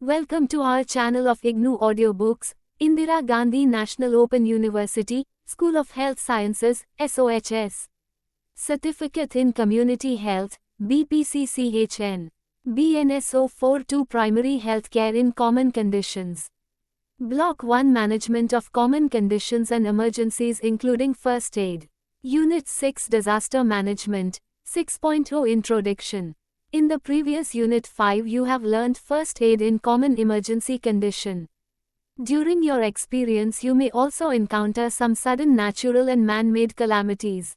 Welcome to our channel of IGNOU Audiobooks, Indira Gandhi National Open University, School of Health Sciences, SOHS. Certificate in Community Health, BPCCHN. BNSO 42 Primary Healthcare in Common Conditions. Block 1 Management of Common Conditions and Emergencies including First Aid. Unit 6 Disaster Management, 6.0 Introduction. In the previous Unit 5 you have learned First Aid in Common Emergency Condition. During your experience you may also encounter some sudden natural and man-made calamities.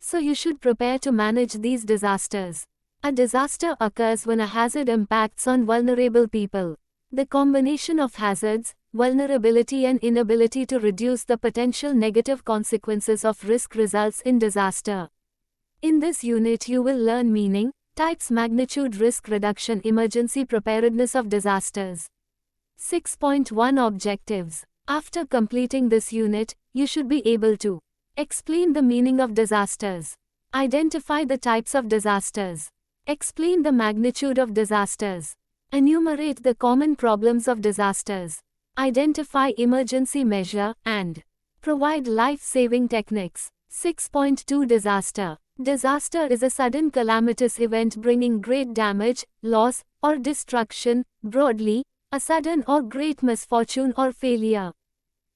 So you should prepare to manage these disasters. A disaster occurs when a hazard impacts on vulnerable people. The combination of hazards, vulnerability and inability to reduce the potential negative consequences of risk results in disaster. In this unit you will learn meaning, types, magnitude, risk reduction, emergency preparedness of disasters. 6.1 Objectives. After completing this unit, you should be able to explain the meaning of disasters, identify the types of disasters, explain the magnitude of disasters, enumerate the common problems of disasters, identify emergency measure, and provide life-saving techniques. 6.2 Disaster. Disaster is a sudden calamitous event bringing great damage, loss, or destruction. Broadly, a sudden or great misfortune or failure.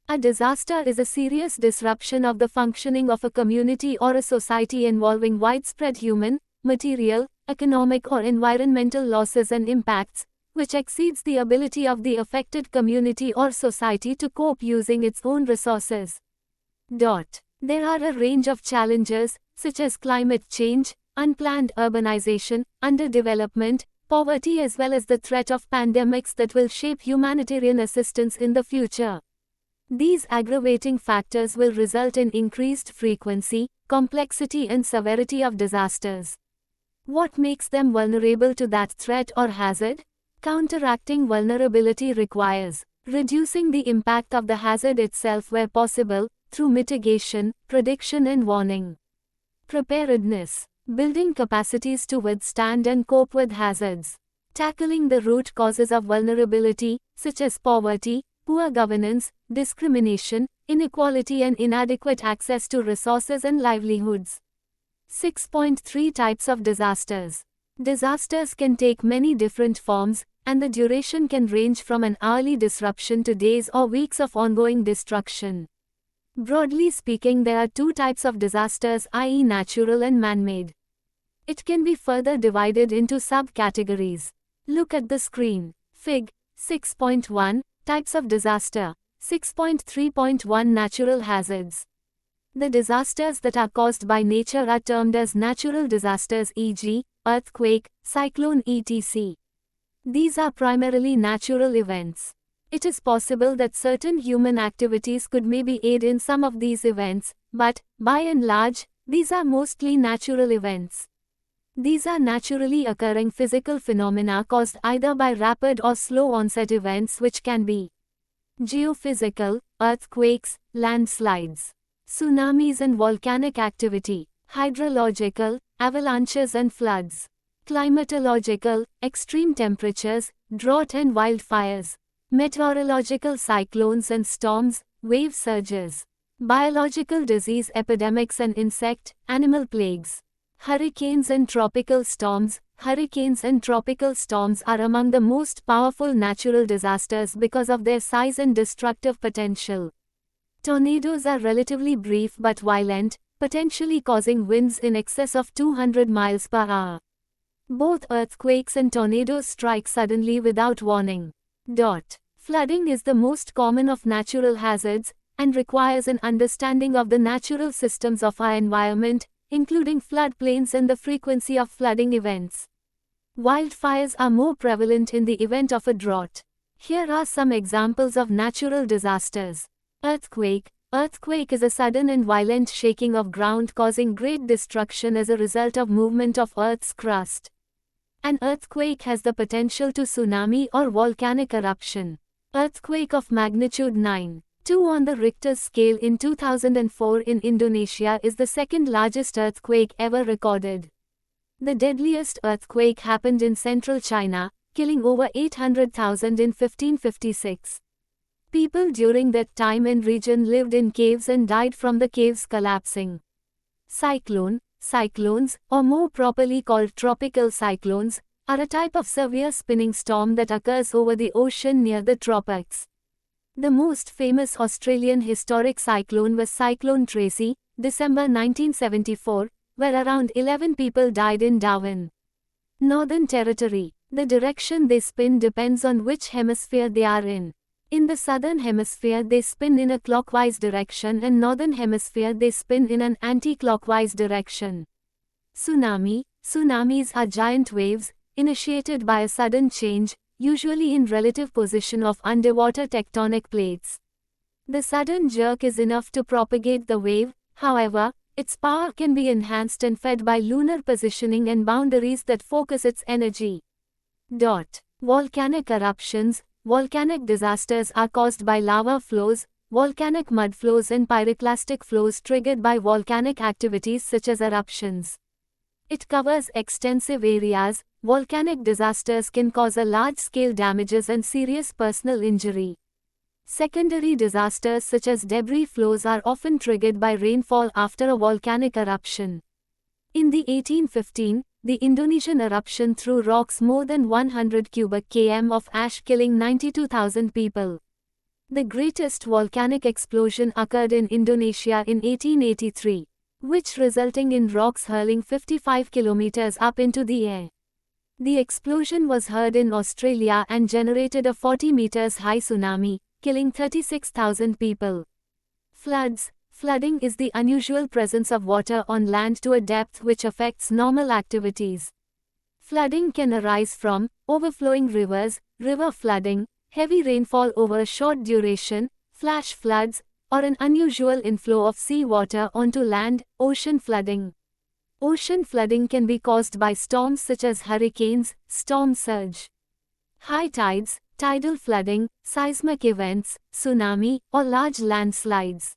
A disaster is a serious disruption of the functioning of a community or a society involving widespread human, material, economic or environmental losses and impacts, which exceeds the ability of the affected community or society to cope using its own resources. There are a range of challenges, such as climate change, unplanned urbanization, underdevelopment, poverty as well as the threat of pandemics that will shape humanitarian assistance in the future. These aggravating factors will result in increased frequency, complexity and severity of disasters. What makes them vulnerable to that threat or hazard? Counteracting vulnerability requires reducing the impact of the hazard itself where possible, through mitigation, prediction and warning. Preparedness. Building capacities to withstand and cope with hazards. Tackling the root causes of vulnerability, such as poverty, poor governance, discrimination, inequality and inadequate access to resources and livelihoods. 6.3 Types of disasters. Disasters can take many different forms, and the duration can range from an hourly disruption to days or weeks of ongoing destruction. Broadly speaking, there are two types of disasters, i.e. natural and man-made. It can be further divided into subcategories. Look at the screen. Fig. 6.1, Types of disaster. 6.3.1 Natural hazards. The disasters that are caused by nature are termed as natural disasters, e.g., earthquake, cyclone etc. These are primarily natural events. It is possible that certain human activities could maybe aid in some of these events, but, by and large, these are mostly natural events. These are naturally occurring physical phenomena caused either by rapid or slow onset events which can be geophysical, earthquakes, landslides, tsunamis and volcanic activity, hydrological, avalanches and floods, climatological, extreme temperatures, drought and wildfires, meteorological cyclones and storms, wave surges, biological disease epidemics and insect, animal plagues, hurricanes and tropical storms. Hurricanes and tropical storms are among the most powerful natural disasters because of their size and destructive potential. Tornadoes are relatively brief but violent, potentially causing winds in excess of 200 miles per hour. Both earthquakes and tornadoes strike suddenly without warning. Flooding is the most common of natural hazards, and requires an understanding of the natural systems of our environment, including floodplains and the frequency of flooding events. Wildfires are more prevalent in the event of a drought. Here are some examples of natural disasters. Earthquake. Earthquake is a sudden and violent shaking of ground causing great destruction as a result of movement of Earth's crust. An earthquake has the potential to tsunami or volcanic eruption. Earthquake of magnitude 9.2 on the Richter scale in 2004 in Indonesia is the second largest earthquake ever recorded. The deadliest earthquake happened in central China, killing over 800,000 in 1556. People during that time and region lived in caves and died from the caves collapsing. Cyclones, or more properly called tropical cyclones, are a type of severe spinning storm that occurs over the ocean near the tropics. The most famous Australian historic cyclone was Cyclone Tracy, December 1974, where around 11 people died in Darwin, Northern Territory. The direction they spin depends on which hemisphere they are in. In the southern hemisphere they spin in a clockwise direction and northern hemisphere they spin in an anti-clockwise direction. Tsunamis are giant waves, initiated by a sudden change, usually in relative position of underwater tectonic plates. The sudden jerk is enough to propagate the wave, however, its power can be enhanced and fed by lunar positioning and boundaries that focus its energy. Volcanic eruptions. Volcanic disasters are caused by lava flows, volcanic mud flows and pyroclastic flows triggered by volcanic activities such as eruptions. It covers extensive areas. Volcanic disasters can cause a large-scale damages and serious personal injury. Secondary disasters such as debris flows are often triggered by rainfall after a volcanic eruption. In the 1815, the Indonesian eruption threw rocks more than 100 cubic km of ash killing 92,000 people. The greatest volcanic explosion occurred in Indonesia in 1883, which resulting in rocks hurling 55 kilometers up into the air. The explosion was heard in Australia and generated a 40 meters high tsunami, killing 36,000 people. Flooding is the unusual presence of water on land to a depth which affects normal activities. Flooding can arise from overflowing rivers, river flooding, heavy rainfall over a short duration, flash floods, or an unusual inflow of seawater onto land, ocean flooding. Ocean flooding can be caused by storms such as hurricanes, storm surge. High tides, tidal flooding, seismic events, tsunami, or large landslides.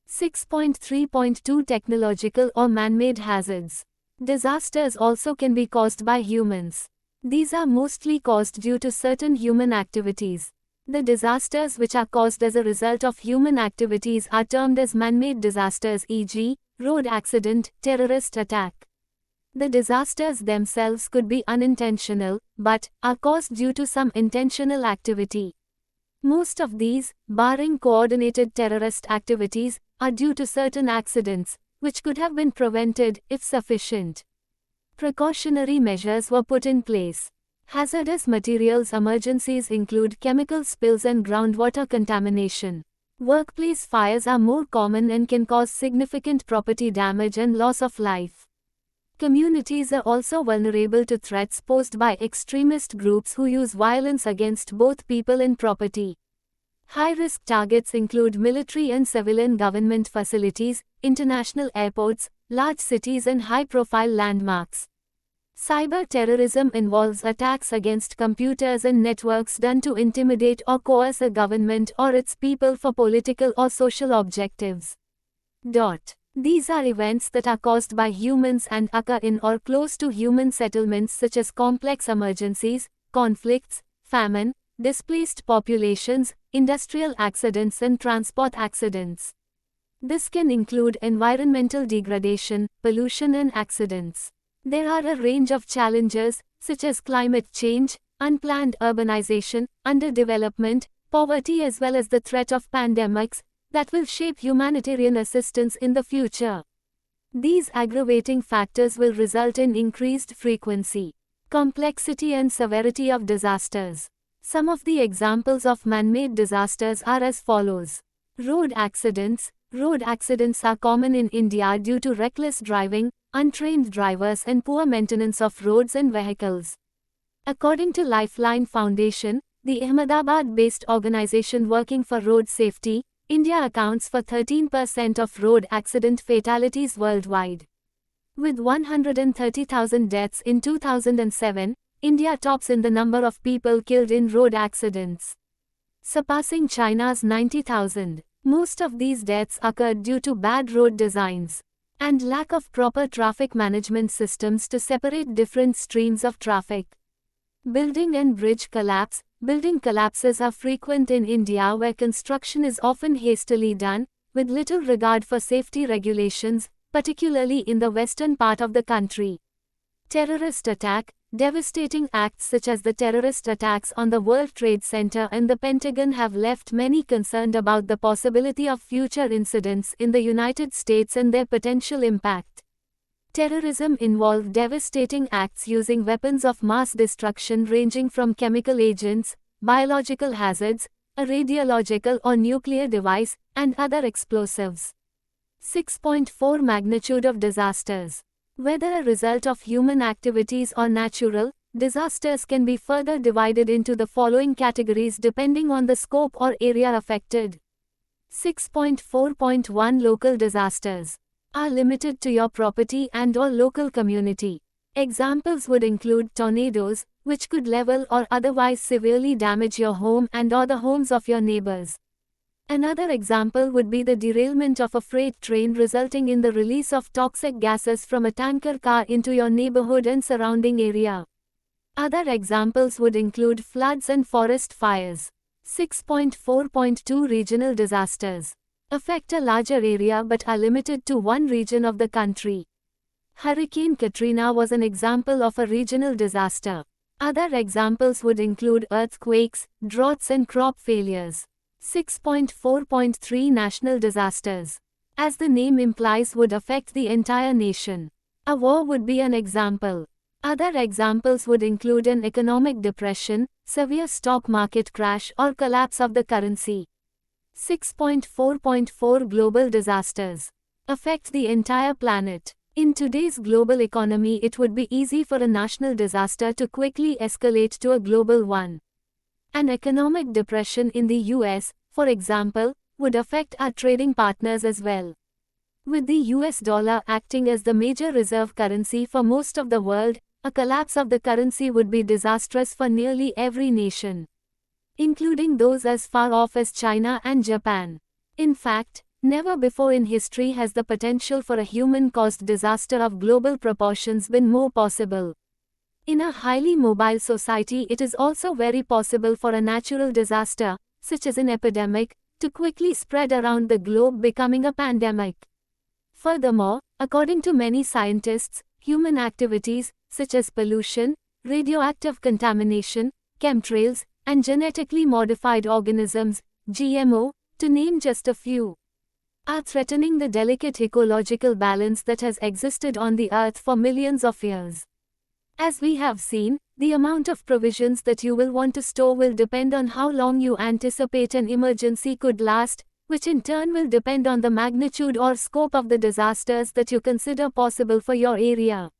6.3.2 Technological or man-made hazards. Disasters also can be caused by humans. These are mostly caused due to certain human activities. The disasters which are caused as a result of human activities are termed as man-made disasters, e.g., road accident, terrorist attack. The disasters themselves could be unintentional, but are caused due to some intentional activity. Most of these, barring coordinated terrorist activities, are due to certain accidents, which could have been prevented if sufficient precautionary measures were put in place. Hazardous materials emergencies include chemical spills and groundwater contamination. Workplace fires are more common and can cause significant property damage and loss of life. Communities are also vulnerable to threats posed by extremist groups who use violence against both people and property. High-risk targets include military and civilian government facilities, international airports, large cities and high-profile landmarks. Cyber terrorism involves attacks against computers and networks done to intimidate or coerce a government or its people for political or social objectives. These are events that are caused by humans and occur in or close to human settlements such as complex emergencies, conflicts, famine, displaced populations, industrial accidents and transport accidents. This can include environmental degradation, pollution and accidents. There are a range of challenges, such as climate change, unplanned urbanization, underdevelopment, poverty as well as the threat of pandemics, that will shape humanitarian assistance in the future. These aggravating factors will result in increased frequency, complexity and severity of disasters. Some of the examples of man-made disasters are as follows. Road accidents. Road accidents are common in India due to reckless driving, untrained drivers and poor maintenance of roads and vehicles. According to Lifeline Foundation, the Ahmedabad-based organization working for road safety, India accounts for 13% of road accident fatalities worldwide. With 130,000 deaths in 2007, India tops in the number of people killed in road accidents, surpassing China's 90,000. Most of these deaths occurred due to bad road designs and lack of proper traffic management systems to separate different streams of traffic. Building and bridge collapse. Building collapses are frequent in India, where construction is often hastily done, with little regard for safety regulations, particularly in the western part of the country. Terrorist attack. Devastating acts such as the terrorist attacks on the World Trade Center and the Pentagon have left many concerned about the possibility of future incidents in the United States and their potential impact. Terrorism involves devastating acts using weapons of mass destruction ranging from chemical agents, biological hazards, a radiological or nuclear device, and other explosives. 6.4 Magnitude of disasters. Whether a result of human activities or natural, disasters can be further divided into the following categories depending on the scope or area affected. 6.4.1 Local disasters are limited to your property and/or local community. Examples would include tornadoes, which could level or otherwise severely damage your home and/or the homes of your neighbors. Another example would be the derailment of a freight train resulting in the release of toxic gases from a tanker car into your neighborhood and surrounding area. Other examples would include floods and forest fires. 6.4.2 Regional disasters affect a larger area but are limited to one region of the country. Hurricane Katrina was an example of a regional disaster. Other examples would include earthquakes, droughts and crop failures. 6.4.3 National disasters, as the name implies, would affect the entire nation. A war would be an example. Other examples would include an economic depression, severe stock market crash or collapse of the currency. 6.4.4 Global disasters affect the entire planet. In today's global economy, it would be easy for a national disaster to quickly escalate to a global one. An economic depression in the US, for example, would affect our trading partners as well. With the US dollar acting as the major reserve currency for most of the world, a collapse of the currency would be disastrous for nearly every nation, including those as far off as China and Japan. In fact, never before in history has the potential for a human-caused disaster of global proportions been more possible. In a highly mobile society, it is also very possible for a natural disaster, such as an epidemic, to quickly spread around the globe, becoming a pandemic. Furthermore, according to many scientists, human activities, such as pollution, radioactive contamination, chemtrails, and genetically modified organisms, GMO, to name just a few, are threatening the delicate ecological balance that has existed on the earth for millions of years. As we have seen, the amount of provisions that you will want to store will depend on how long you anticipate an emergency could last, which in turn will depend on the magnitude or scope of the disasters that you consider possible for your area.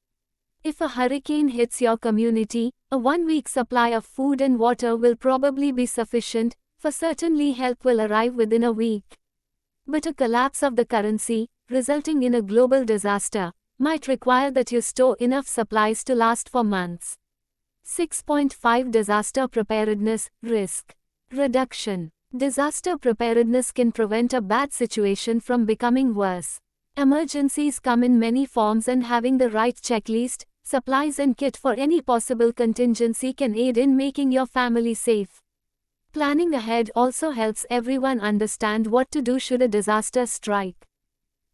If a hurricane hits your community, a 1-week supply of food and water will probably be sufficient, for certainly help will arrive within a week. But a collapse of the currency, resulting in a global disaster, might require that you store enough supplies to last for months. 6.5 Disaster preparedness, risk reduction. Disaster preparedness can prevent a bad situation from becoming worse. Emergencies come in many forms, and having the right checklist, supplies and kit for any possible contingency can aid in making your family safe. Planning ahead also helps everyone understand what to do should a disaster strike.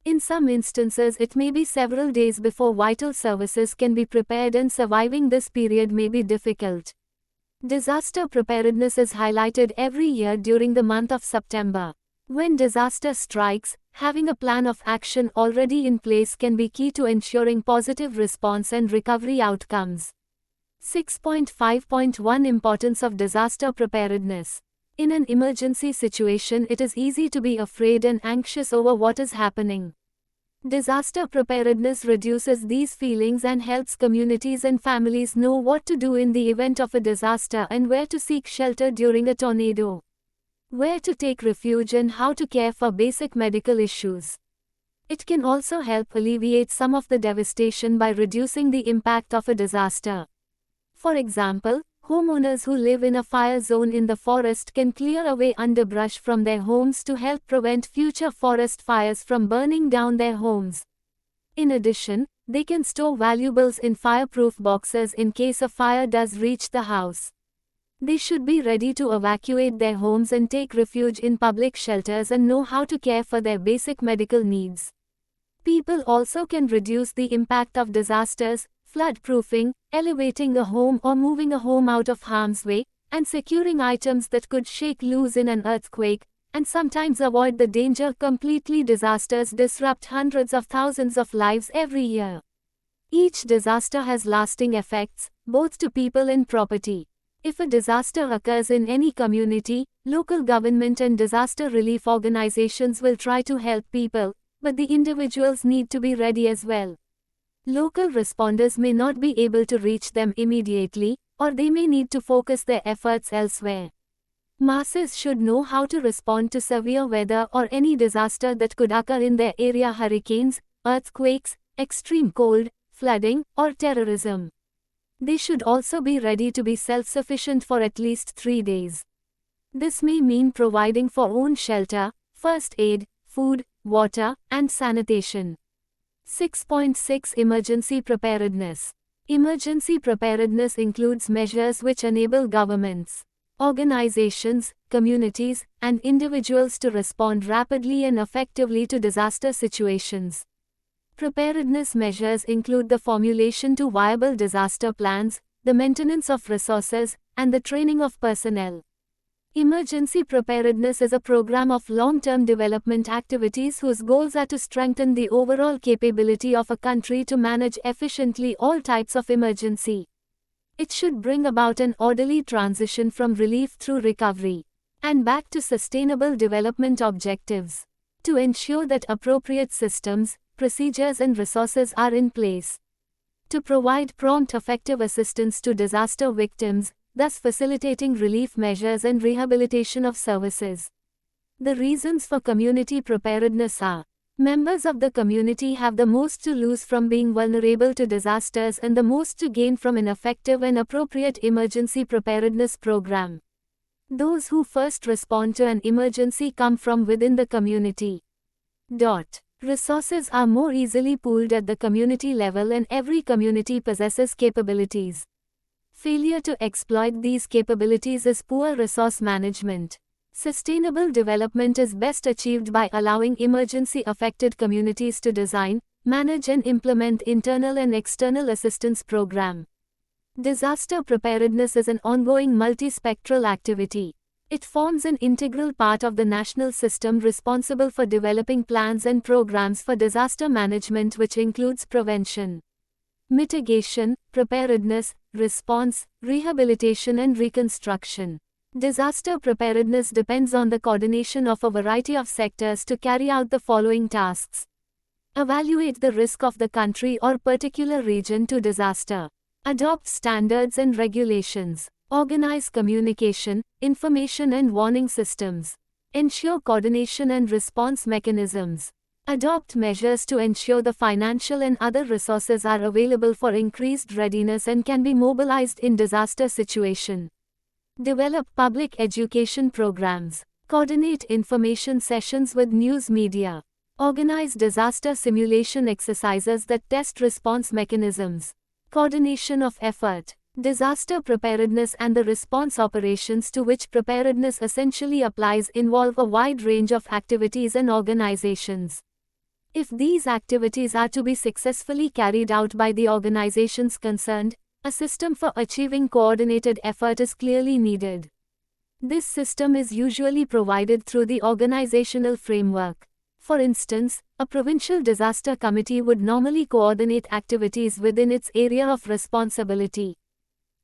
In some instances, it may be several days before vital services can be prepared, and surviving this period may be difficult. Disaster preparedness is highlighted every year during the month of September. When disaster strikes, having a plan of action already in place can be key to ensuring positive response and recovery outcomes. 6.5.1 Importance of disaster preparedness. In an emergency situation, it is easy to be afraid and anxious over what is happening. Disaster preparedness reduces these feelings and helps communities and families know what to do in the event of a disaster and where to seek shelter during a tornado, where to take refuge, and how to care for basic medical issues. It can also help alleviate some of the devastation by reducing the impact of a disaster. For example, homeowners who live in a fire zone in the forest can clear away underbrush from their homes to help prevent future forest fires from burning down their homes. In addition, They can store valuables in fireproof boxes in case a fire does reach the house. They should be ready to evacuate their homes and take refuge in public shelters and know how to care for their basic medical needs. People also can reduce the impact of disasters, flood-proofing, elevating a home or moving a home out of harm's way, and securing items that could shake loose in an earthquake, and sometimes avoid the danger completely. Disasters disrupt hundreds of thousands of lives every year. Each disaster has lasting effects, both to people and property. If a disaster occurs in any community, local government and disaster relief organizations will try to help people, but the individuals need to be ready as well. Local responders may not be able to reach them immediately, or they may need to focus their efforts elsewhere. Masses should know how to respond to severe weather or any disaster that could occur in their area: hurricanes, earthquakes, extreme cold, flooding, or terrorism. They should also be ready to be self-sufficient for at least 3 days. This may mean providing for own shelter, first aid, food, water, and sanitation. 6.6 Emergency Preparedness. Emergency preparedness includes measures which enable governments, organizations, communities, and individuals to respond rapidly and effectively to disaster situations. Preparedness measures include the formulation to viable disaster plans, the maintenance of resources, and the training of personnel. Emergency preparedness is a program of long-term development activities whose goals are to strengthen the overall capability of a country to manage efficiently all types of emergency. It should bring about an orderly transition from relief through recovery and back to sustainable development objectives, to ensure that appropriate systems, procedures and resources are in place to provide prompt effective assistance to disaster victims, thus facilitating relief measures and rehabilitation of services. The reasons for community preparedness are: members of the community have the most to lose from being vulnerable to disasters and the most to gain from an effective and appropriate emergency preparedness program. Those who first respond to an emergency come from within the community. Resources are more easily pooled at the community level and every community possesses capabilities. Failure to exploit these capabilities is poor resource management. Sustainable development is best achieved by allowing emergency-affected communities to design, manage and implement internal and external assistance program. Disaster preparedness is an ongoing multispectral activity. It forms an integral part of the national system responsible for developing plans and programs for disaster management, which includes prevention, mitigation, preparedness, response, rehabilitation and reconstruction. Disaster preparedness depends on the coordination of a variety of sectors to carry out the following tasks: evaluate the risk of the country or particular region to disaster, adopt standards and regulations, organize communication, information and warning systems, ensure coordination and response mechanisms, adopt measures to ensure the financial and other resources are available for increased readiness and can be mobilized in disaster situation, develop public education programs, coordinate information sessions with news media, organize disaster simulation exercises that test response mechanisms, coordination of effort. Disaster preparedness and the response operations to which preparedness essentially applies involve a wide range of activities and organizations. If these activities are to be successfully carried out by the organizations concerned, a system for achieving coordinated effort is clearly needed. This system is usually provided through the organizational framework. For instance, a provincial disaster committee would normally coordinate activities within its area of responsibility.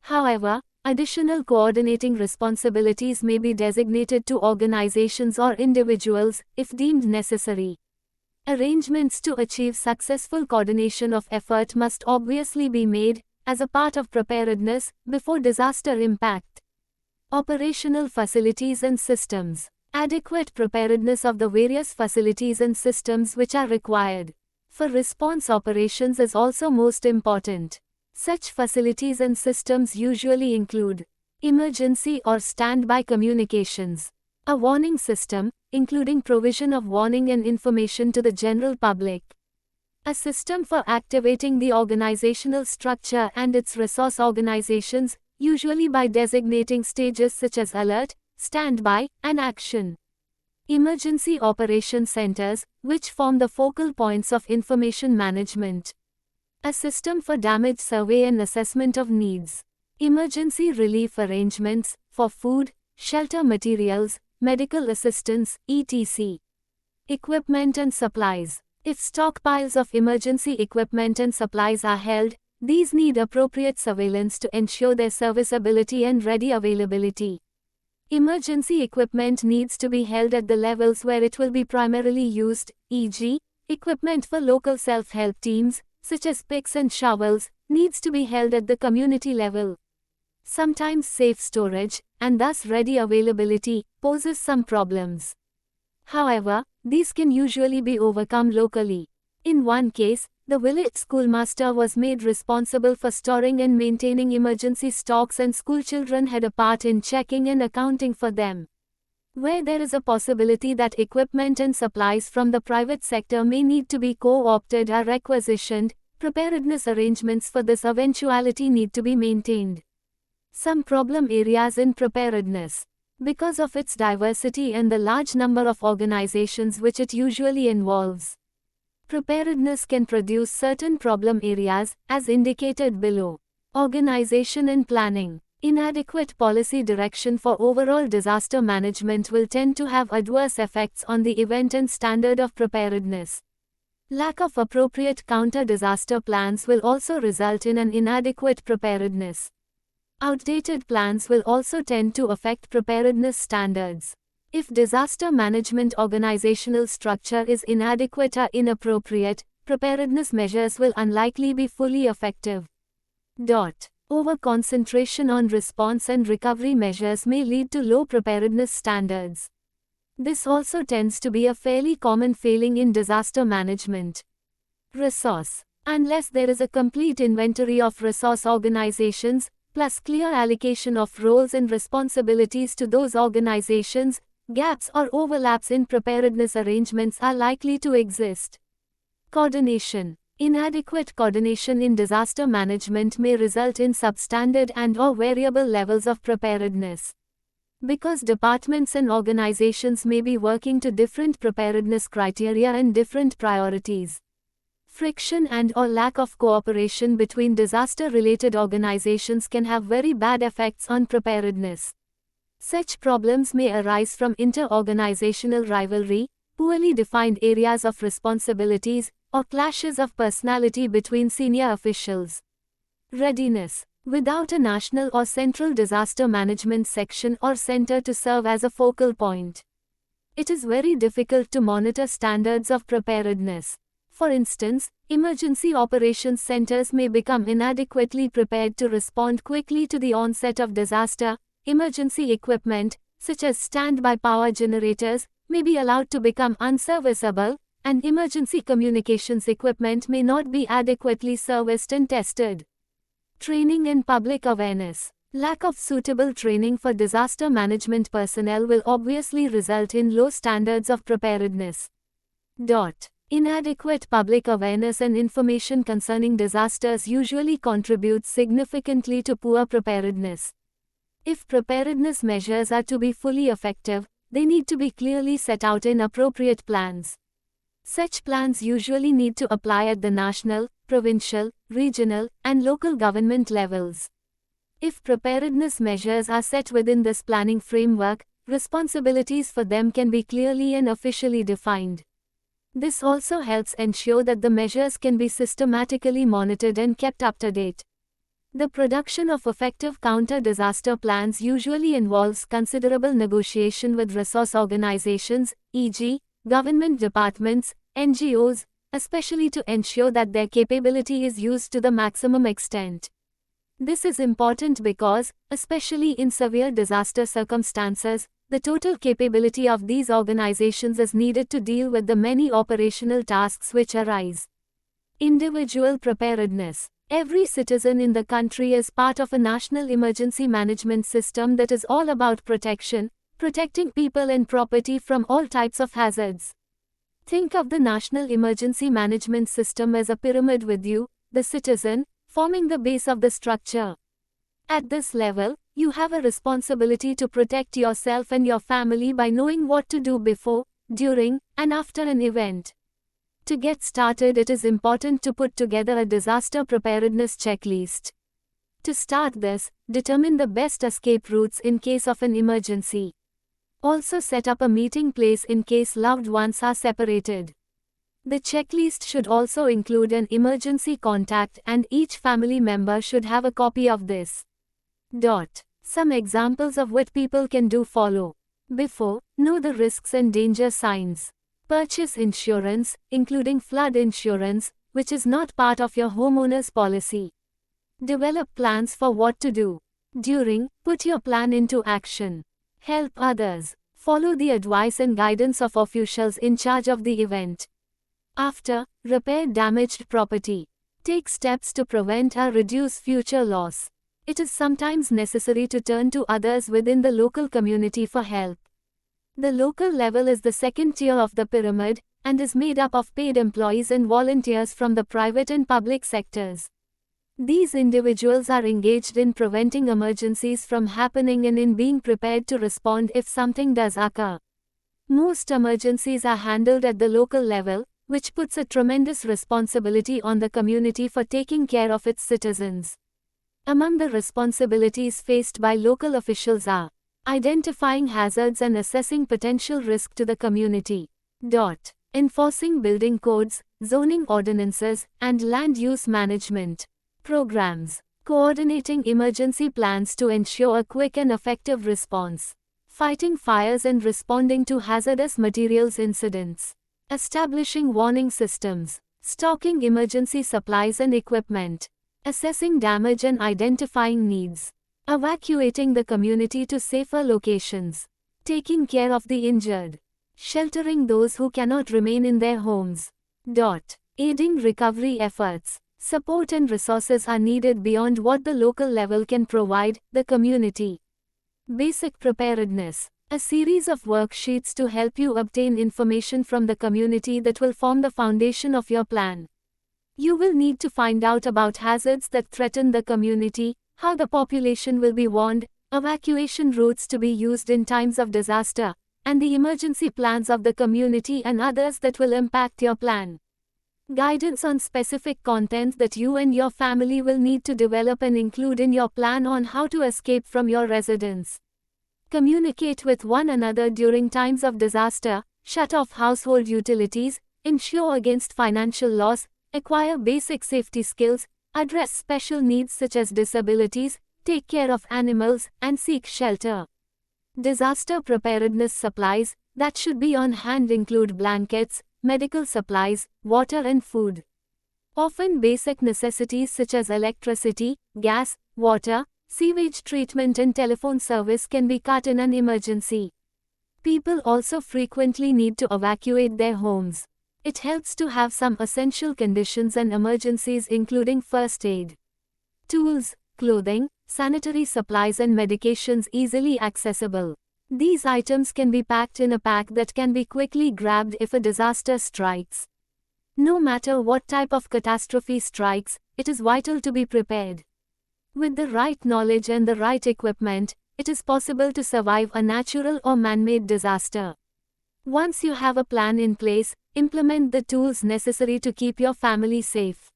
However, additional coordinating responsibilities may be designated to organizations or individuals, if deemed necessary. Arrangements to achieve successful coordination of effort must obviously be made, as a part of preparedness, before disaster impact. Operational facilities and systems. Adequate preparedness of the various facilities and systems which are required for response operations is also most important. Such facilities and systems usually include emergency or standby communications, a warning system, including provision of warning and information to the general public, A system for activating the organizational structure and its resource organizations, usually by designating stages such as alert, standby, and action. Emergency operation centers, which form the focal points of information management. A system for damage survey and assessment of needs. Emergency relief arrangements for food, shelter materials, medical assistance, etc. Equipment and supplies. If stockpiles of emergency equipment and supplies are held, these need appropriate surveillance to ensure their serviceability and ready availability. Emergency equipment needs to be held at the levels where it will be primarily used, e.g., equipment for local self-help teams, such as picks and shovels, needs to be held at the community level. Sometimes safe storage, and thus ready availability, poses some problems. However, these can usually be overcome locally. In one case, the village schoolmaster was made responsible for storing and maintaining emergency stocks, and schoolchildren had a part in checking and accounting for them. Where there is a possibility that equipment and supplies from the private sector may need to be co-opted or requisitioned, preparedness arrangements for this eventuality need to be maintained. Some problem areas in preparedness. Because of its diversity and the large number of organizations which it usually involves, preparedness can produce certain problem areas, as indicated below. Organization and planning. Inadequate policy direction for overall disaster management will tend to have adverse effects on the event and standard of preparedness. Lack of appropriate counter-disaster plans will also result in an inadequate preparedness. Outdated plans will also tend to affect preparedness standards. If disaster management organizational structure is inadequate or inappropriate, preparedness measures will unlikely be fully effective. Over-concentration on response and recovery measures may lead to low preparedness standards. This also tends to be a fairly common failing in disaster management. Resource. Unless there is a complete inventory of resource organizations, plus clear allocation of roles and responsibilities to those organizations, gaps or overlaps in preparedness arrangements are likely to exist. Coordination. Inadequate coordination in disaster management may result in substandard and/or variable levels of preparedness. Because departments and organizations may be working to different preparedness criteria and different priorities. Friction and/or lack of cooperation between disaster-related organizations can have very bad effects on preparedness. Such problems may arise from inter-organizational rivalry, poorly defined areas of responsibilities, or clashes of personality between senior officials. Readiness. Without a national or central disaster management section or center to serve as a focal point, it is very difficult to monitor standards of preparedness. For instance, emergency operations centers may become inadequately prepared to respond quickly to the onset of disaster. Emergency equipment, such as standby power generators, may be allowed to become unserviceable, and emergency communications equipment may not be adequately serviced and tested. Training and public awareness. Lack of suitable training for disaster management personnel will obviously result in low standards of preparedness. Inadequate public awareness and information concerning disasters usually contributes significantly to poor preparedness. If preparedness measures are to be fully effective, they need to be clearly set out in appropriate plans. Such plans usually need to apply at the national, provincial, regional, and local government levels. If preparedness measures are set within this planning framework, responsibilities for them can be clearly and officially defined. This also helps ensure that the measures can be systematically monitored and kept up to date. The production of effective counter-disaster plans usually involves considerable negotiation with resource organizations, e.g., government departments, NGOs, especially to ensure that their capability is used to the maximum extent. This is important because, especially in severe disaster circumstances, the total capability of these organizations is needed to deal with the many operational tasks which arise. Individual preparedness. Every citizen in the country is part of a national emergency management system that is all about protection, protecting people and property from all types of hazards. Think of the National Emergency Management System as a pyramid with you, the citizen, forming the base of the structure. At this level, you have a responsibility to protect yourself and your family by knowing what to do before, during, and after an event. To get started, it is important to put together a disaster preparedness checklist. To start this, determine the best escape routes in case of an emergency. Also set up a meeting place in case loved ones are separated. The checklist should also include an emergency contact, and each family member should have a copy of this. Some examples of what people can do follow. Before, know the risks and danger signs. Purchase insurance, including flood insurance, which is not part of your homeowner's policy. Develop plans for what to do. During, put your plan into action. Help others. Follow the advice and guidance of officials in charge of the event. After, repair damaged property. Take steps to prevent or reduce future loss. It is sometimes necessary to turn to others within the local community for help. The local level is the second tier of the pyramid, and is made up of paid employees and volunteers from the private and public sectors. These individuals are engaged in preventing emergencies from happening and in being prepared to respond if something does occur. Most emergencies are handled at the local level, which puts a tremendous responsibility on the community for taking care of its citizens. Among the responsibilities faced by local officials are identifying hazards and assessing potential risk to the community. Enforcing building codes, zoning ordinances, and land use management programs. Coordinating emergency plans to ensure a quick and effective response. Fighting fires and responding to hazardous materials incidents. Establishing warning systems. Stocking emergency supplies and equipment. Assessing damage and identifying needs. Evacuating the community to safer locations. Taking care of the injured. Sheltering those who cannot remain in their homes. Aiding recovery efforts. Support and resources are needed beyond what the local level can provide, the community. Basic preparedness. A series of worksheets to help you obtain information from the community that will form the foundation of your plan. You will need to find out about hazards that threaten the community, how the population will be warned, evacuation routes to be used in times of disaster, and the emergency plans of the community and others that will impact your plan. Guidance on specific content that you and your family will need to develop and include in your plan on how to escape from your residence. Communicate with one another during times of disaster, shut off household utilities, insure against financial loss, acquire basic safety skills, address special needs such as disabilities, take care of animals, and seek shelter. Disaster preparedness supplies that should be on hand include blankets, medical supplies, water and food. Often basic necessities such as electricity, gas, water, sewage treatment and telephone service can be cut in an emergency. People also frequently need to evacuate their homes. It helps to have some essential conditions and emergencies including first aid, tools, clothing, sanitary supplies and medications easily accessible. These items can be packed in a pack that can be quickly grabbed if a disaster strikes. No matter what type of catastrophe strikes, it is vital to be prepared. With the right knowledge and the right equipment, it is possible to survive a natural or man-made disaster. Once you have a plan in place, implement the tools necessary to keep your family safe,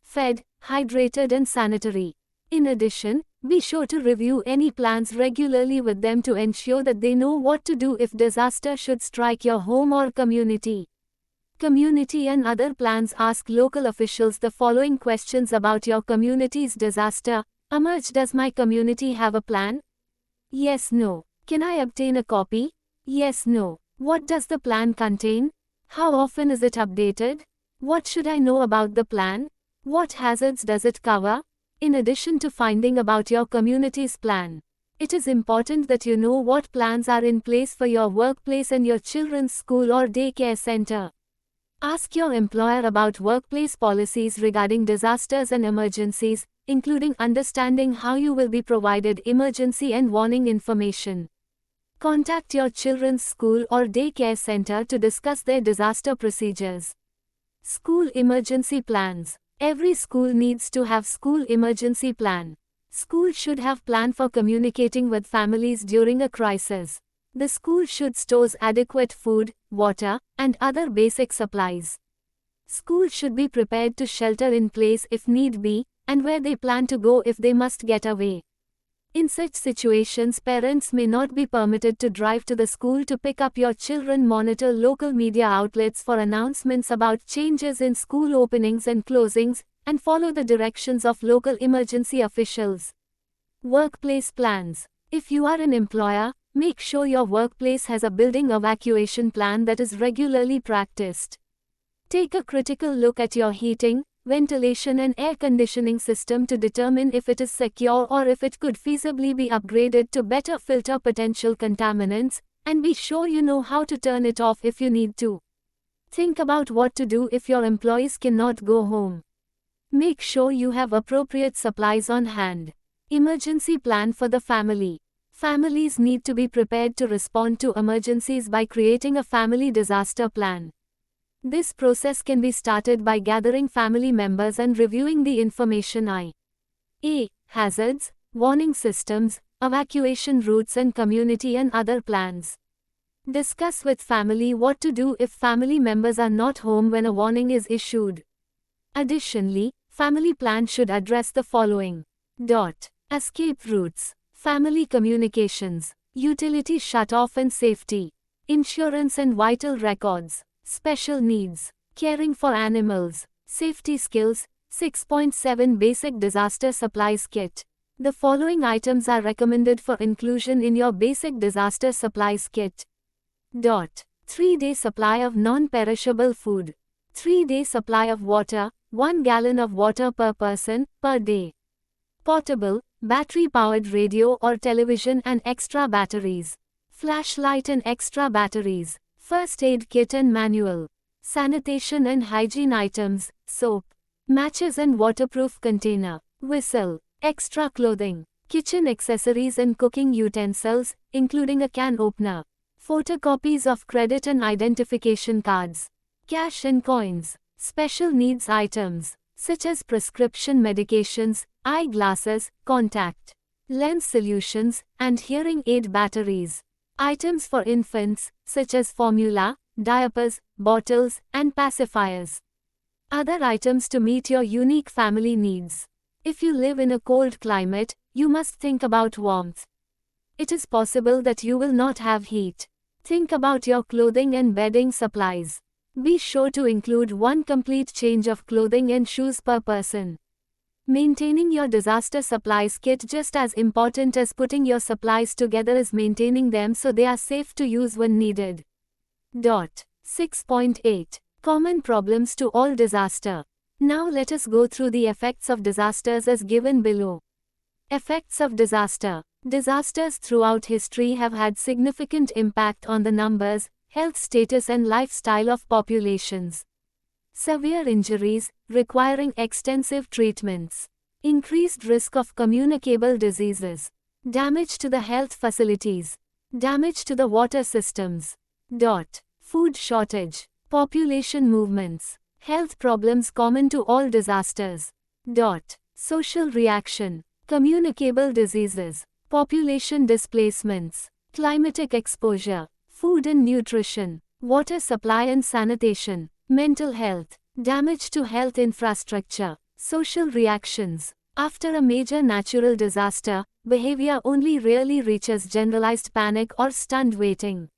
fed, hydrated and sanitary. In addition, be sure to review any plans regularly with them to ensure that they know what to do if disaster should strike your home or community. Community and other plans. Ask local officials the following questions about your community's disaster. Does my community have a plan? Yes, no. Can I obtain a copy? Yes, no. What does the plan contain? How often is it updated? What should I know about the plan? What hazards does it cover? In addition to finding about your community's plan, it is important that you know what plans are in place for your workplace and your children's school or daycare center. Ask your employer about workplace policies regarding disasters and emergencies, including understanding how you will be provided emergency and warning information. Contact your children's school or daycare center to discuss their disaster procedures. School emergency plans. Every school needs to have school emergency plan. School should have plan for communicating with families during a crisis. The school should store adequate food, water, and other basic supplies. School should be prepared to shelter in place if need be, and where they plan to go if they must get away. In such situations, parents may not be permitted to drive to the school to pick up your children. Monitor local media outlets for announcements about changes in school openings and closings, and follow the directions of local emergency officials. Workplace plans. If you are an employer, make sure your workplace has a building evacuation plan that is regularly practiced. Take a critical look at your heating, ventilation and air conditioning system to determine if it is secure or if it could feasibly be upgraded to better filter potential contaminants, and be sure you know how to turn it off if you need to. Think about what to do if your employees cannot go home. Make sure you have appropriate supplies on hand. Emergency plan for the family. Families need to be prepared to respond to emergencies by creating a family disaster plan. This process can be started by gathering family members and reviewing the information i.e. hazards, warning systems, evacuation routes and community and other plans. Discuss with family what to do if family members are not home when a warning is issued. Additionally, family plan should address the following. Escape routes, family communications, utility shut-off and safety, insurance and vital records, special needs, caring for animals, safety skills, 6.7 Basic Disaster Supplies Kit. The following items are recommended for inclusion in your Basic Disaster Supplies Kit. 3-day supply of non-perishable food. 3-day supply of water, 1 gallon of water per person, per day. Portable, battery-powered radio or television and extra batteries. Flashlight and extra batteries. First aid kit and manual. Sanitation and hygiene items, soap. Matches and waterproof container. Whistle. Extra clothing. Kitchen accessories and cooking utensils, including a can opener. Photocopies of credit and identification cards. Cash and coins. Special needs items, such as prescription medications, eyeglasses, contact lens solutions, and hearing aid batteries. Items for infants, such as formula, diapers, bottles, and pacifiers. Other items to meet your unique family needs. If you live in a cold climate, you must think about warmth. It is possible that you will not have heat. Think about your clothing and bedding supplies. Be sure to include one complete change of clothing and shoes per person. Maintaining your disaster supplies kit just as important as putting your supplies together is maintaining them so they are safe to use when needed. 6.8 Common problems to all disaster. Now let us go through the effects of disasters as given below. Effects of disaster. Disasters throughout history have had significant impact on the numbers, health status and lifestyle of populations. Severe injuries, requiring extensive treatments. Increased risk of communicable diseases. Damage to the health facilities. Damage to the water systems. Food shortage. Population movements. Health problems common to all disasters. Social reaction. Communicable diseases. Population displacements. Climatic exposure. Food and nutrition. Water supply and sanitation. Mental health. Damage to health infrastructure. Social reactions. After a major natural disaster, behavior only rarely reaches generalized panic or stunned waiting.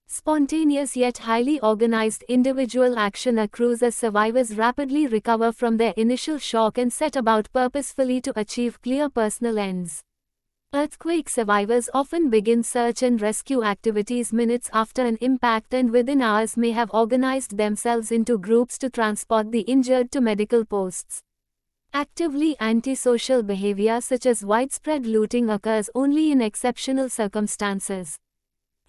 Spontaneous yet highly organized individual action accrues as survivors rapidly recover from their initial shock and set about purposefully to achieve clear personal ends. Earthquake survivors often begin search and rescue activities minutes after an impact and within hours may have organized themselves into groups to transport the injured to medical posts. Actively antisocial behavior such as widespread looting occurs only in exceptional circumstances.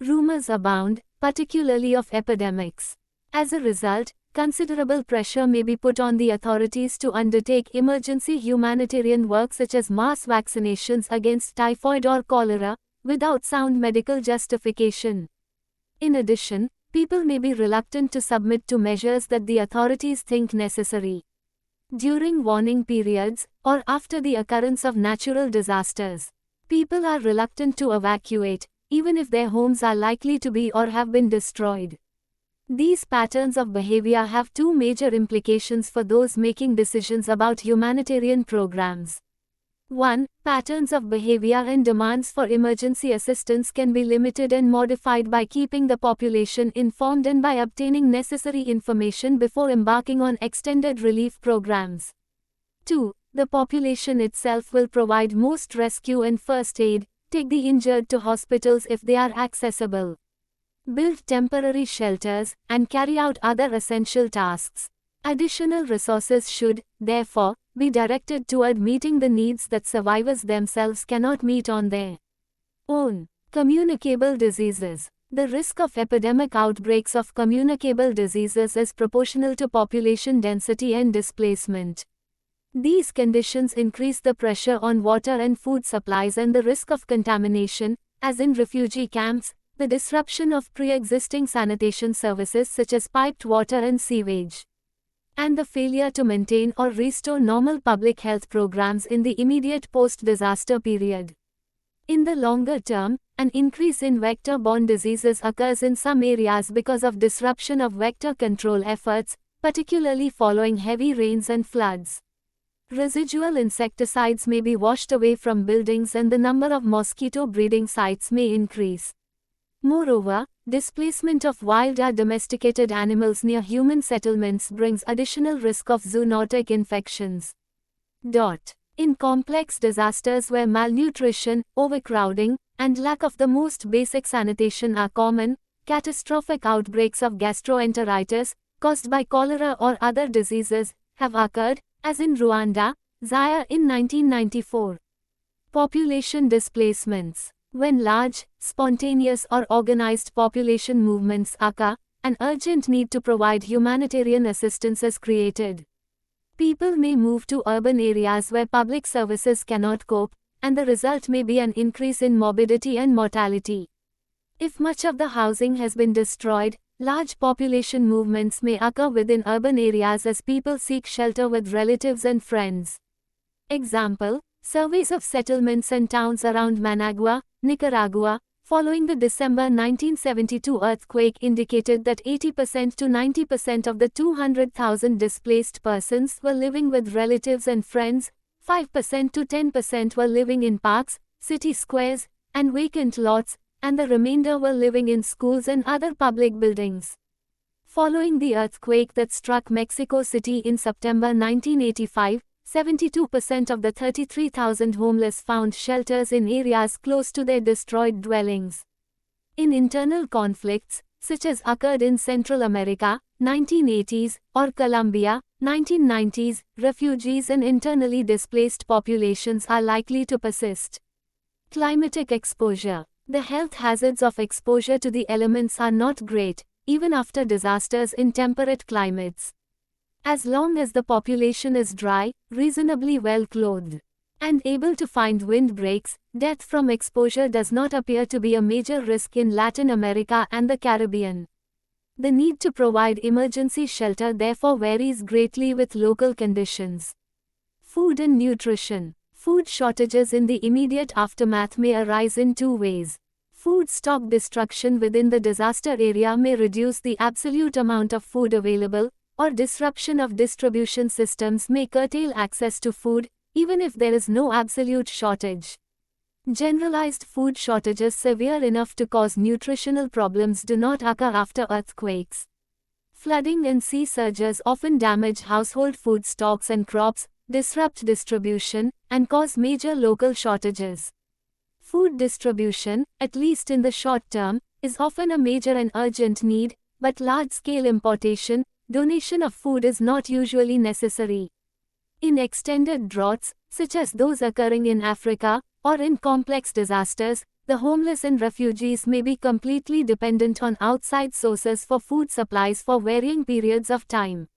Rumors abound, particularly of epidemics. As a result, considerable pressure may be put on the authorities to undertake emergency humanitarian work such as mass vaccinations against typhoid or cholera, without sound medical justification. In addition, people may be reluctant to submit to measures that the authorities think necessary. During warning periods, or after the occurrence of natural disasters, people are reluctant to evacuate, even if their homes are likely to be or have been destroyed. These patterns of behavior have two major implications for those making decisions about humanitarian programs. 1. Patterns of behavior and demands for emergency assistance can be limited and modified by keeping the population informed and by obtaining necessary information before embarking on extended relief programs. 2. The population itself will provide most rescue and first aid, take the injured to hospitals if they are accessible, build temporary shelters, and carry out other essential tasks. Additional resources should, therefore, be directed toward meeting the needs that survivors themselves cannot meet on their own. Communicable diseases. The risk of epidemic outbreaks of communicable diseases is proportional to population density and displacement. These conditions increase the pressure on water and food supplies and the risk of contamination, as in refugee camps, the disruption of pre-existing sanitation services such as piped water and sewage, and the failure to maintain or restore normal public health programs in the immediate post-disaster period. In the longer term, an increase in vector-borne diseases occurs in some areas because of disruption of vector control efforts, particularly following heavy rains and floods. Residual insecticides may be washed away from buildings and the number of mosquito breeding sites may increase. Moreover, displacement of wild or domesticated animals near human settlements brings additional risk of zoonotic infections. In complex disasters where malnutrition, overcrowding, and lack of the most basic sanitation are common, catastrophic outbreaks of gastroenteritis, caused by cholera or other diseases, have occurred, as in Rwanda, Zaire in 1994. Population displacements. When large, spontaneous or organized population movements occur, an urgent need to provide humanitarian assistance is created. People may move to urban areas where public services cannot cope, and the result may be an increase in morbidity and mortality. If much of the housing has been destroyed, large population movements may occur within urban areas as people seek shelter with relatives and friends. Example: surveys of settlements and towns around Managua, Nicaragua, following the December 1972 earthquake indicated that 80% to 90% of the 200,000 displaced persons were living with relatives and friends, 5% to 10% were living in parks, city squares, and vacant lots, and the remainder were living in schools and other public buildings. Following the earthquake that struck Mexico City in September 1985, 72% of the 33,000 homeless found shelters in areas close to their destroyed dwellings. In internal conflicts, such as occurred in Central America, 1980s, or Colombia, 1990s, refugees and internally displaced populations are likely to persist. Climatic exposure. The health hazards of exposure to the elements are not great, even after disasters in temperate climates. As long as the population is dry, reasonably well clothed, and able to find windbreaks, death from exposure does not appear to be a major risk in Latin America and the Caribbean. The need to provide emergency shelter therefore varies greatly with local conditions. Food and nutrition. Food shortages in the immediate aftermath may arise in two ways. Food stock destruction within the disaster area may reduce the absolute amount of food available, or disruption of distribution systems may curtail access to food, even if there is no absolute shortage. Generalized food shortages severe enough to cause nutritional problems do not occur after earthquakes. Flooding and sea surges often damage household food stocks and crops, disrupt distribution, and cause major local shortages. Food distribution, at least in the short term, is often a major and urgent need, but large-scale importation, donation of food is not usually necessary. In extended droughts, such as those occurring in Africa, or in complex disasters, the homeless and refugees may be completely dependent on outside sources for food supplies for varying periods of time.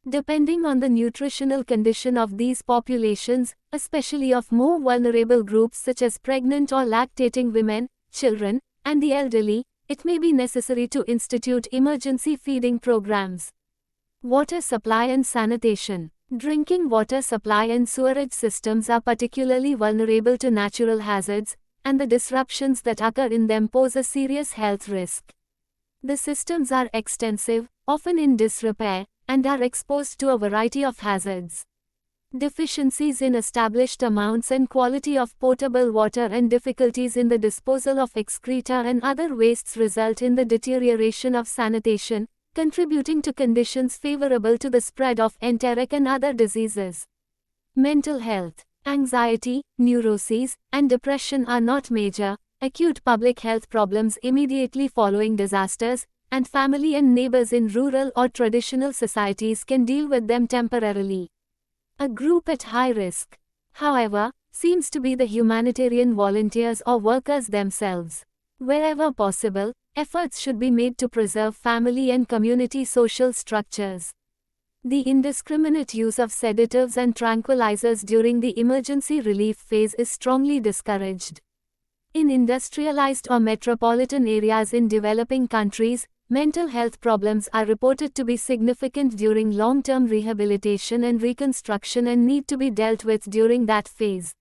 Depending on the nutritional condition of these populations, especially of more vulnerable groups such as pregnant or lactating women, children, and the elderly, it may be necessary to institute emergency feeding programs. Water supply and sanitation. Drinking water supply and sewerage systems are particularly vulnerable to natural hazards, and the disruptions that occur in them pose a serious health risk. The systems are extensive, often in disrepair, and are exposed to a variety of hazards. Deficiencies in established amounts and quality of potable water and difficulties in the disposal of excreta and other wastes result in the deterioration of sanitation, contributing to conditions favorable to the spread of enteric and other diseases. Mental health. Anxiety, neuroses, and depression are not major, acute public health problems immediately following disasters, and family and neighbors in rural or traditional societies can deal with them temporarily. A group at high risk, however, seems to be the humanitarian volunteers or workers themselves. Wherever possible, efforts should be made to preserve family and community social structures. The indiscriminate use of sedatives and tranquilizers during the emergency relief phase is strongly discouraged. In industrialized or metropolitan areas in developing countries, mental health problems are reported to be significant during long-term rehabilitation and reconstruction and need to be dealt with during that phase.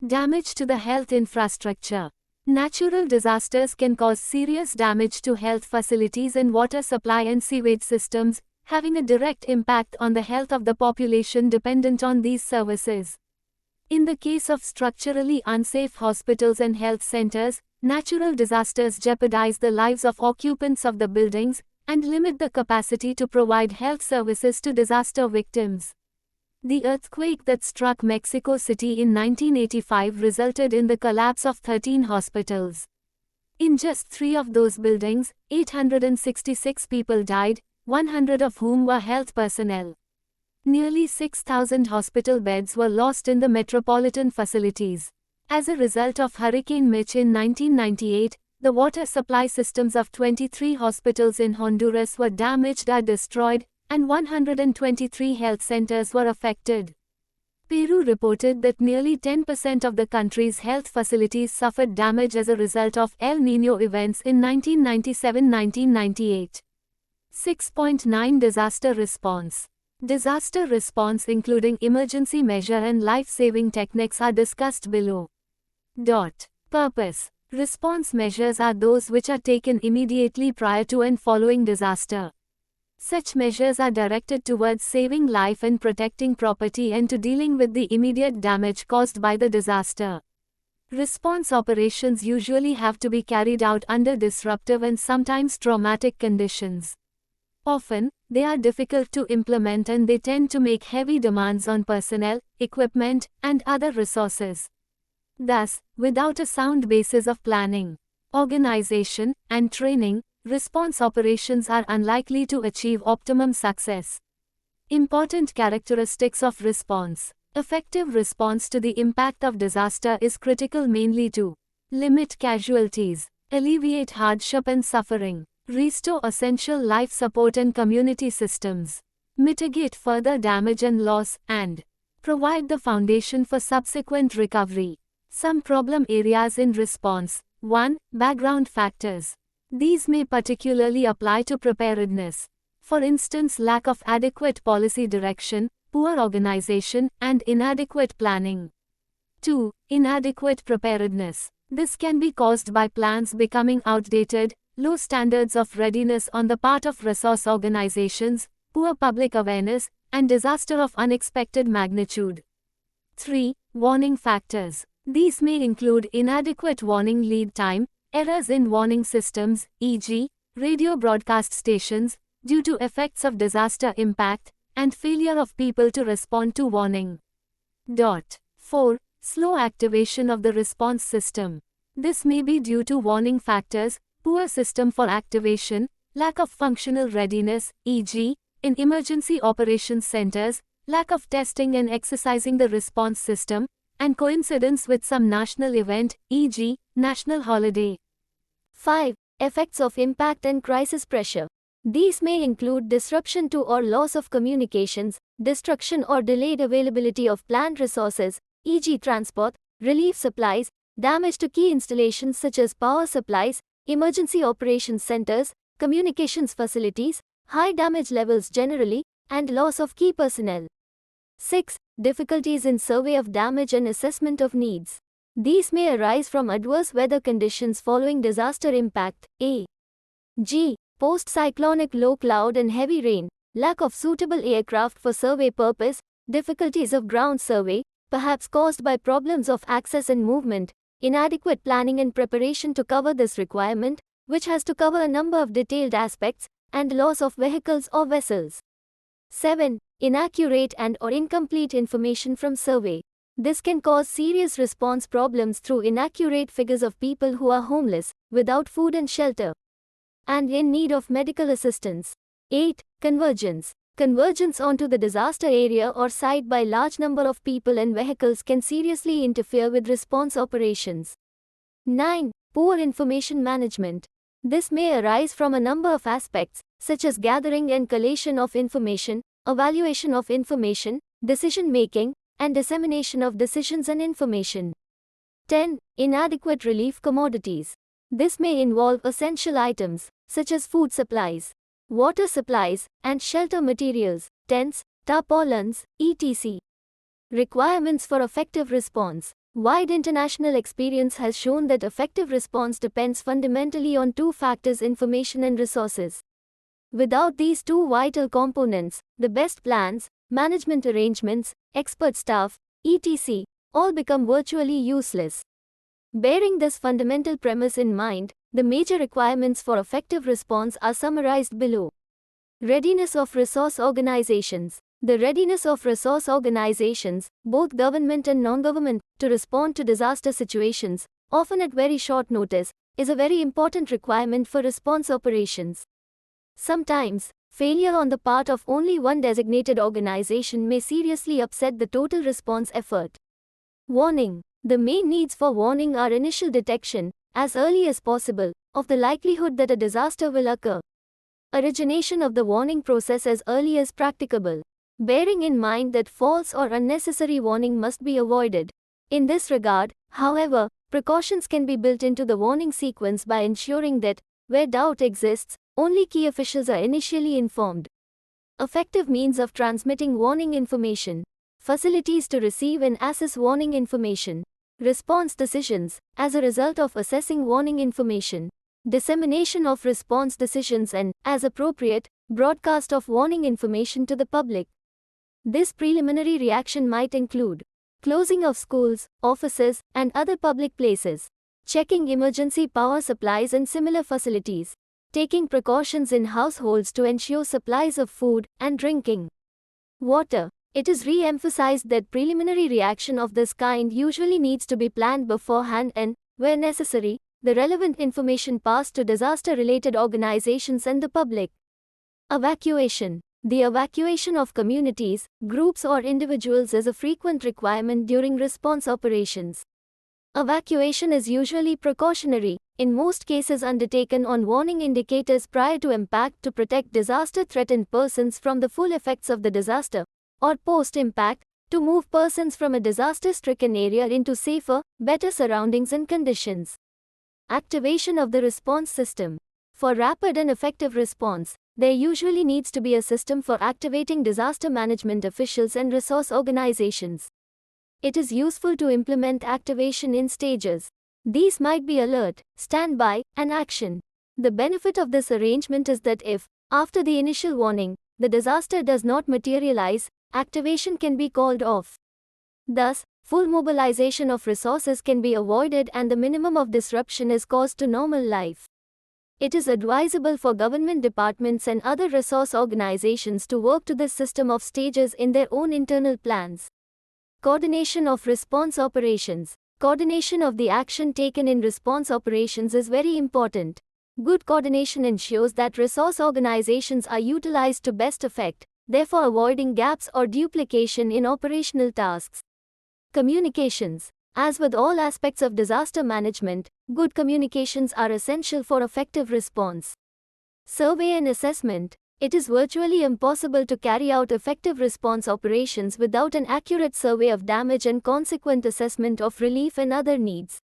Damage to the health infrastructure. Natural disasters can cause serious damage to health facilities and water supply and sewage systems, having a direct impact on the health of the population dependent on these services. In the case of structurally unsafe hospitals and health centers, natural disasters jeopardize the lives of occupants of the buildings and limit the capacity to provide health services to disaster victims. The earthquake that struck Mexico City in 1985 resulted in the collapse of 13 hospitals. In just 3 of those buildings, 866 people died, 100 of whom were health personnel. Nearly 6,000 hospital beds were lost in the metropolitan facilities. As a result of Hurricane Mitch in 1998, the water supply systems of 23 hospitals in Honduras were damaged or destroyed, and 123 health centers were affected. Peru reported that nearly 10% of the country's health facilities suffered damage as a result of El Niño events in 1997-1998. 6.9 Disaster response. Disaster response including emergency measure and life-saving techniques are discussed below. Purpose. Response measures are those which are taken immediately prior to and following disaster. Such measures are directed towards saving life and protecting property and to dealing with the immediate damage caused by the disaster. Response operations usually have to be carried out under disruptive and sometimes traumatic conditions. Often, they are difficult to implement and they tend to make heavy demands on personnel, equipment, and other resources. Thus, without a sound basis of planning, organization, and training, response operations are unlikely to achieve optimum success. Important characteristics of response. Effective response to the impact of disaster is critical mainly to limit casualties, alleviate hardship and suffering, restore essential life support and community systems, mitigate further damage and loss, and provide the foundation for subsequent recovery. Some problem areas in response. 1. Background factors. These may particularly apply to preparedness. For instance, lack of adequate policy direction, poor organization, and inadequate planning. 2. Inadequate preparedness. This can be caused by plans becoming outdated, low standards of readiness on the part of resource organizations, poor public awareness, and disaster of unexpected magnitude. 3. Warning factors. These may include inadequate warning lead time, errors in warning systems, e.g., radio broadcast stations, due to effects of disaster impact, and failure of people to respond to warning. 4. Slow activation of the response system. This may be due to warning factors, poor system for activation, lack of functional readiness, e.g., in emergency operations centers, lack of testing and exercising the response system, and coincidence with some national event, e.g., national holiday. 5. Effects of impact and crisis pressure. These may include disruption to or loss of communications, destruction or delayed availability of plant resources, e.g., transport, relief supplies, damage to key installations such as power supplies, emergency operations centers, communications facilities, high damage levels generally, and loss of key personnel. 6. Difficulties in survey of damage and assessment of needs. These may arise from adverse weather conditions following disaster impact, e.g., post-cyclonic low cloud and heavy rain, lack of suitable aircraft for survey purpose, difficulties of ground survey, perhaps caused by problems of access and movement, inadequate planning and preparation to cover this requirement, which has to cover a number of detailed aspects, and loss of vehicles or vessels. 7. Inaccurate and or incomplete information from survey. This can cause serious response problems through inaccurate figures of people who are homeless, without food and shelter, and in need of medical assistance. 8. Convergence. Convergence onto the disaster area or site by large number of people and vehicles can seriously interfere with response operations. 9. Poor information management. This may arise from a number of aspects, such as gathering and collation of information, evaluation of information, decision-making, and dissemination of decisions and information. 10. Inadequate relief commodities. This may involve essential items, such as food supplies, water supplies, and shelter materials, tents, tarpaulins, etc. Requirements for effective response. Wide international experience has shown that effective response depends fundamentally on two factors: information and resources. Without these two vital components, the best plans, management arrangements, expert staff, etc., all become virtually useless. Bearing this fundamental premise in mind, the major requirements for effective response are summarized below. Readiness of resource organizations. The readiness of resource organizations, both government and non-government, to respond to disaster situations, often at very short notice, is a very important requirement for response operations. Sometimes, failure on the part of only one designated organization may seriously upset the total response effort. Warning. The main needs for warning are initial detection, as early as possible, of the likelihood that a disaster will occur. Origination of the warning process as early as practicable, bearing in mind that false or unnecessary warning must be avoided. In this regard, however, precautions can be built into the warning sequence by ensuring that, where doubt exists, only key officials are initially informed. Effective means of transmitting warning information. Facilities to receive and assess warning information. Response decisions, as a result of assessing warning information. Dissemination of response decisions and, as appropriate, broadcast of warning information to the public. This preliminary reaction might include closing of schools, offices, and other public places, checking emergency power supplies and similar facilities, taking precautions in households to ensure supplies of food and drinking water. It is re-emphasized that preliminary reaction of this kind usually needs to be planned beforehand and, where necessary, the relevant information passed to disaster-related organizations and the public. Evacuation. The evacuation of communities, groups or individuals is a frequent requirement during response operations. Evacuation is usually precautionary, in most cases undertaken on warning indicators prior to impact to protect disaster-threatened persons from the full effects of the disaster, or post-impact, to move persons from a disaster-stricken area into safer, better surroundings and conditions. Activation of the response system. For rapid and effective response, there usually needs to be a system for activating disaster management officials and resource organizations. It is useful to implement activation in stages. These might be alert, standby, and action. The benefit of this arrangement is that if, after the initial warning, the disaster does not materialize, activation can be called off. Thus, full mobilization of resources can be avoided and the minimum of disruption is caused to normal life. It is advisable for government departments and other resource organizations to work to this system of stages in their own internal plans. Coordination of response operations. Coordination of the action taken in response operations is very important. Good coordination ensures that resource organizations are utilized to best effect, therefore avoiding gaps or duplication in operational tasks. Communications. As with all aspects of disaster management, good communications are essential for effective response. Survey and assessment. It is virtually impossible to carry out effective response operations without an accurate survey of damage and consequent assessment of relief and other needs.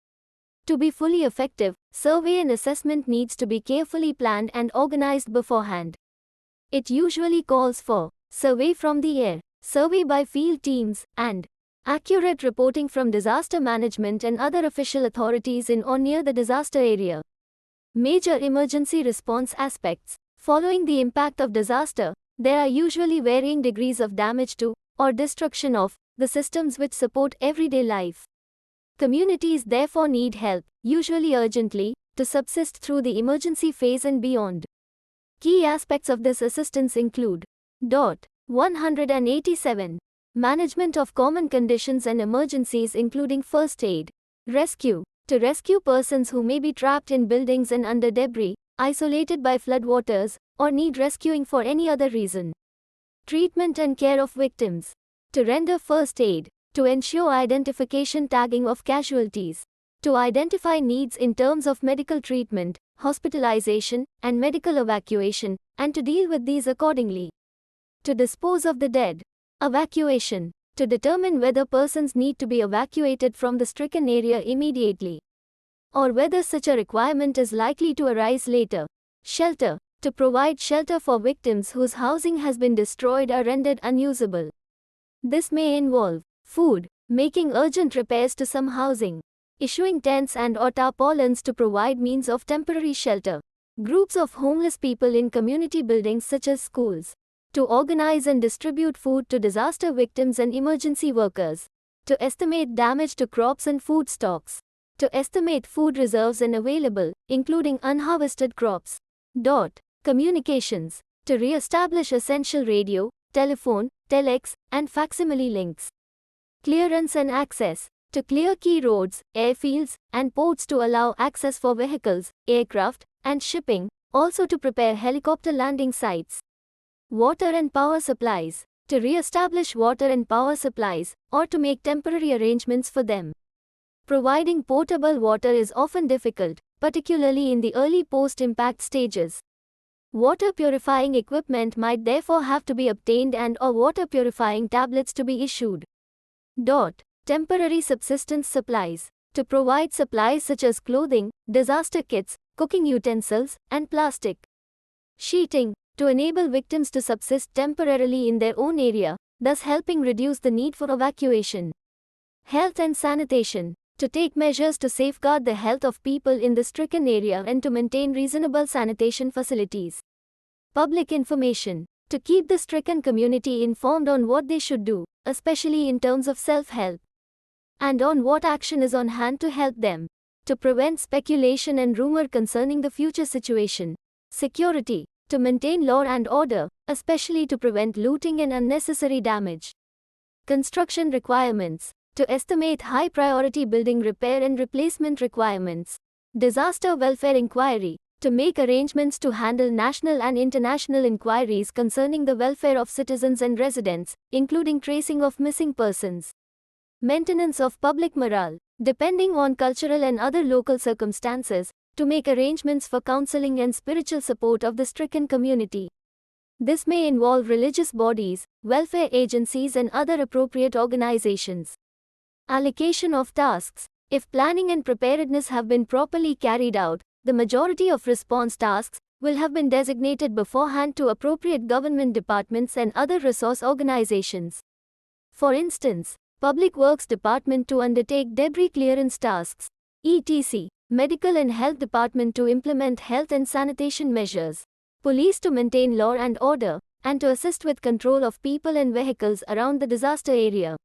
To be fully effective, survey and assessment needs to be carefully planned and organized beforehand. It usually calls for survey from the air, survey by field teams, and accurate reporting from disaster management and other official authorities in or near the disaster area. Major emergency response aspects. Following the impact of disaster, there are usually varying degrees of damage to, or destruction of, the systems which support everyday life. Communities therefore need help, usually urgently, to subsist through the emergency phase and beyond. Key aspects of this assistance include 187. Management of common conditions and emergencies including first aid. Rescue. To rescue persons who may be trapped in buildings and under debris, isolated by floodwaters, or need rescuing for any other reason. Treatment and care of victims. To render first aid. To ensure identification tagging of casualties. To identify needs in terms of medical treatment, hospitalization, and medical evacuation, and to deal with these accordingly. To dispose of the dead. Evacuation. To determine whether persons need to be evacuated from the stricken area immediately, or whether such a requirement is likely to arise later. Shelter. To provide shelter for victims whose housing has been destroyed or rendered unusable. This may involve food, making urgent repairs to some housing, issuing tents and/or tarpaulins to provide means of temporary shelter. Groups of homeless people in community buildings such as schools. To organize and distribute food to disaster victims and emergency workers. To estimate damage to crops and food stocks. To estimate food reserves and available, including unharvested crops. Communications. To re-establish essential radio, telephone, telex, and facsimile links. Clearance and access. To clear key roads, airfields, and ports to allow access for vehicles, aircraft, and shipping, also to prepare helicopter landing sites. Water and power supplies. To re-establish water and power supplies, or to make temporary arrangements for them. Providing potable water is often difficult, particularly in the early post-impact stages. Water purifying equipment might therefore have to be obtained and/or water purifying tablets to be issued. Temporary subsistence supplies. To provide supplies such as clothing, disaster kits, cooking utensils, and plastic. Sheeting. To enable victims to subsist temporarily in their own area, thus helping reduce the need for evacuation. Health and sanitation. To take measures to safeguard the health of people in the stricken area and to maintain reasonable sanitation facilities. Public information. To keep the stricken community informed on what they should do, especially in terms of self-help, and on what action is on hand to help them. To prevent speculation and rumor concerning the future situation. Security. To maintain law and order, especially to prevent looting and unnecessary damage. Construction requirements. To estimate high-priority building repair and replacement requirements. Disaster welfare inquiry. To make arrangements to handle national and international inquiries concerning the welfare of citizens and residents, including tracing of missing persons. Maintenance of public morale. Depending on cultural and other local circumstances, to make arrangements for counseling and spiritual support of the stricken community. This may involve religious bodies, welfare agencies, and other appropriate organizations. Allocation of tasks. If planning and preparedness have been properly carried out, the majority of response tasks will have been designated beforehand to appropriate government departments and other resource organizations. For instance, Public Works Department to undertake debris clearance tasks, etc. Medical and Health Department to implement health and sanitation measures. Police to maintain law and order, and to assist with control of people and vehicles around the disaster area.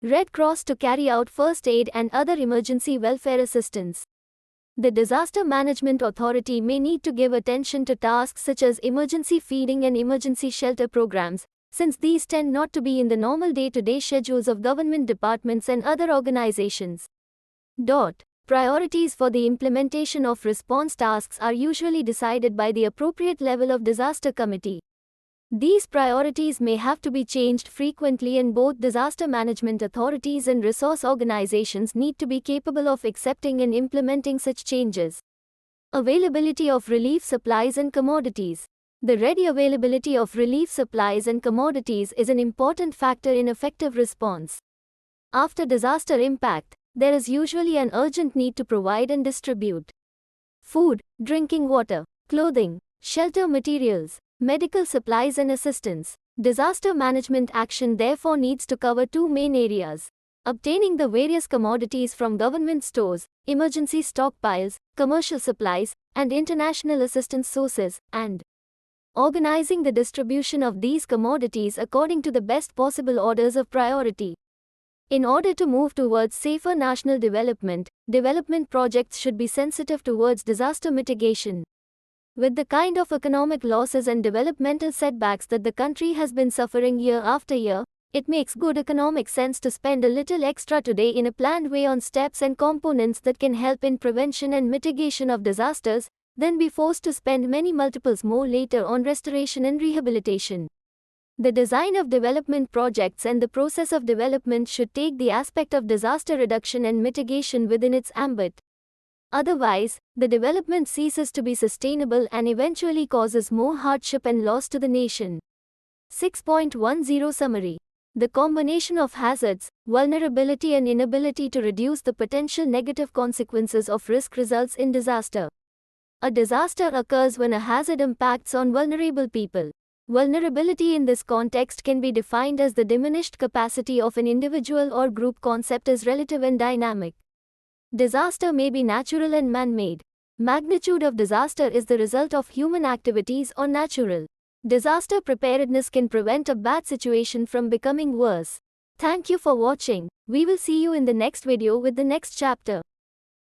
Red Cross to carry out first aid and other emergency welfare assistance. The Disaster Management Authority may need to give attention to tasks such as emergency feeding and emergency shelter programs, since these tend not to be in the normal day-to-day schedules of government departments and other organizations. Priorities for the implementation of response tasks are usually decided by the appropriate level of disaster committee. These priorities may have to be changed frequently, and both disaster management authorities and resource organizations need to be capable of accepting and implementing such changes. Availability of relief supplies and commodities. The ready availability of relief supplies and commodities is an important factor in effective response. After disaster impact, there is usually an urgent need to provide and distribute food, drinking water, clothing, shelter materials, medical supplies and assistance. Disaster management action therefore needs to cover two main areas: obtaining the various commodities from government stores, emergency stockpiles, commercial supplies, and international assistance sources, and organizing the distribution of these commodities according to the best possible orders of priority. In order to move towards safer national development, development projects should be sensitive towards disaster mitigation. With the kind of economic losses and developmental setbacks that the country has been suffering year after year, it makes good economic sense to spend a little extra today in a planned way on steps and components that can help in prevention and mitigation of disasters, than be forced to spend many multiples more later on restoration and rehabilitation. The design of development projects and the process of development should take the aspect of disaster reduction and mitigation within its ambit. Otherwise, the development ceases to be sustainable and eventually causes more hardship and loss to the nation. 6.10 Summary. The combination of hazards, vulnerability and inability to reduce the potential negative consequences of risk results in disaster. A disaster occurs when a hazard impacts on vulnerable people. Vulnerability in this context can be defined as the diminished capacity of an individual or group. Concept is relative and dynamic. Disaster may be natural and man-made. Magnitude of disaster is the result of human activities or natural. Disaster preparedness can prevent a bad situation from becoming worse. Thank you for watching. We will see you in the next video with the next chapter.